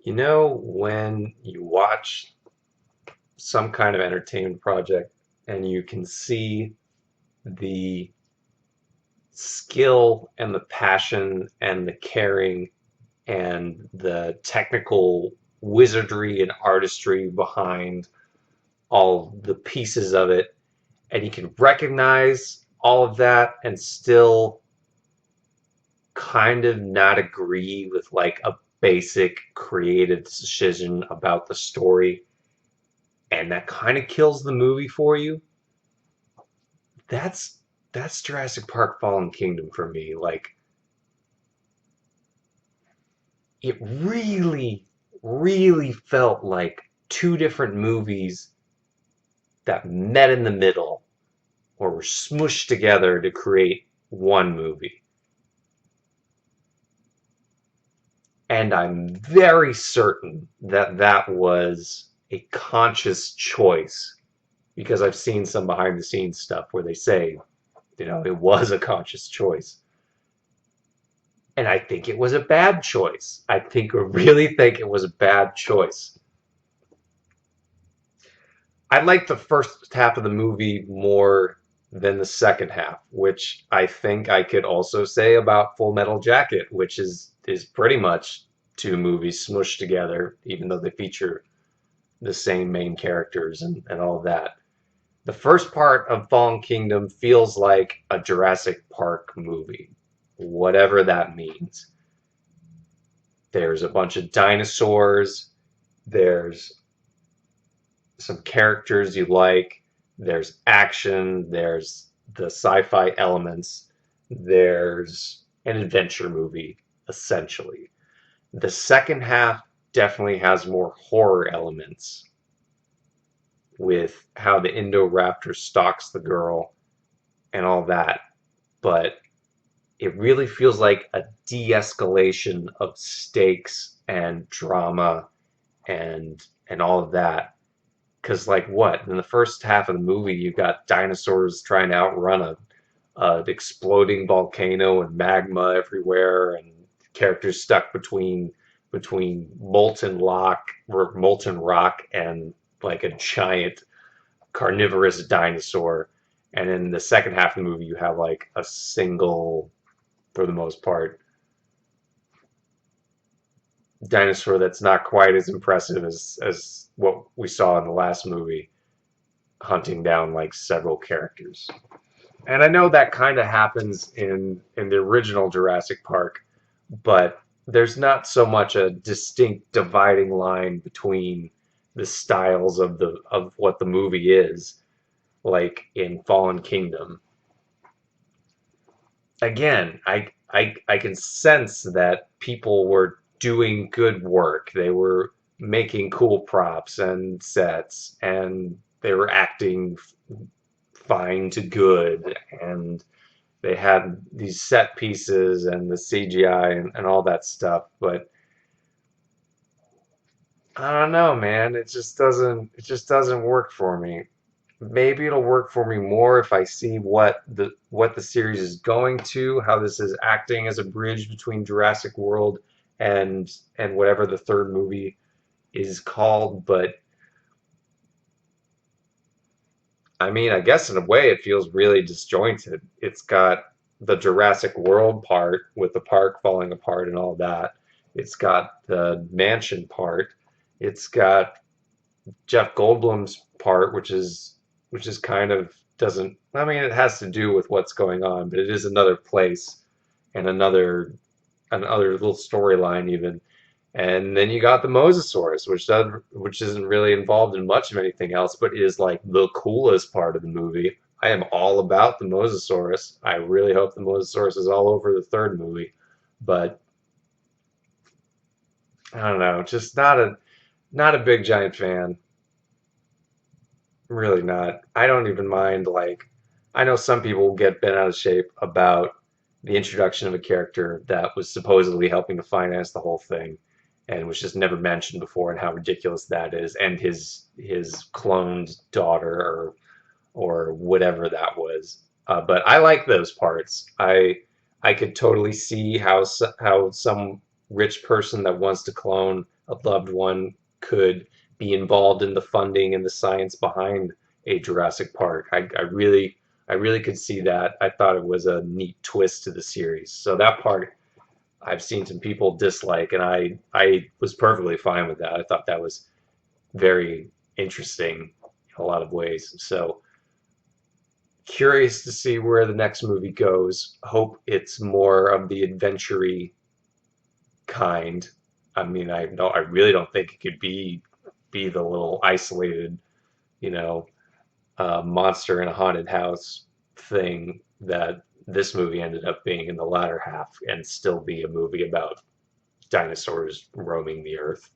You know, when you watch some kind of entertainment project and you can see the skill and the passion and the caring and the technical wizardry and artistry behind all the pieces of it, and you can recognize all of that and still kind of not agree with like a basic creative decision about the story, and that kind of kills the movie for you. That's that's Jurassic Park Fallen Kingdom for me. Like it really felt like two different movies that met in the middle or were smushed together to create one movie. And I'm very certain that that was a conscious choice because I've seen some behind the scenes stuff where they say, it was a conscious choice. And I think it was a bad choice. I really think it was a bad choice. I like the first half of the movie more than the second half, which I think I could also say about Full Metal Jacket, which is pretty much two movies smushed together, even though they feature the same main characters and all of that. The first part of Fallen Kingdom feels like a Jurassic Park movie, whatever that means. There's a bunch of dinosaurs. There's some characters you like. There's action. There's the sci-fi elements. There's an adventure movie, essentially. The second half definitely has more horror elements with how the Indoraptor stalks the girl and all that. But it really feels like a de-escalation of stakes and drama and all of that. Because like what in the first half of the movie, you've got dinosaurs trying to outrun a exploding volcano and magma everywhere, and characters stuck between molten rock and like a giant carnivorous dinosaur. And in the second half of the movie, you have like a single, for the most part, dinosaur that's not quite as impressive as what we saw in the last movie, hunting down like several characters. And I know that kind of happens in the original Jurassic Park, but there's not so much a distinct dividing line between the styles of what the movie is, like in Fallen Kingdom. Again, I can sense that people were doing good work. They were making cool props and sets, and they were acting fine to good, and they had these set pieces and the CGI and all that stuff. But I don't know, man. It just doesn't work for me. Maybe it'll work for me more if I see what the series is going to, how this is acting as a bridge between Jurassic World and whatever the third movie is called. But I mean, I guess in a way it feels really disjointed. It's got the Jurassic World part with the park falling apart and all that. It's got the mansion part. It's got Jeff Goldblum's part, which is kind of doesn't. I mean, it has to do with what's going on, but it is another place and another little storyline even. And then you got the Mosasaurus, which isn't really involved in much of anything else, but is like the coolest part of the movie. I am all about the Mosasaurus. I really hope the Mosasaurus is all over the third movie, but I don't know, just not a big giant fan. Really not. I don't even mind, like, I know some people get bent out of shape about the introduction of a character that was supposedly helping to finance the whole thing and was just never mentioned before, and how ridiculous that is, and his cloned daughter or whatever that was. But I like those parts. I could totally see how some rich person that wants to clone a loved one could be involved in the funding and the science behind a Jurassic Park. I really could see that. I thought it was a neat twist to the series. So that part I've seen some people dislike, and I was perfectly fine with that. I thought that was very interesting in a lot of ways. So curious to see where the next movie goes. Hope it's more of the adventure-y kind. I mean, I really don't think it could be the little isolated, you know, monster in a haunted house thing that this movie ended up being in the latter half, and still be a movie about dinosaurs roaming the earth.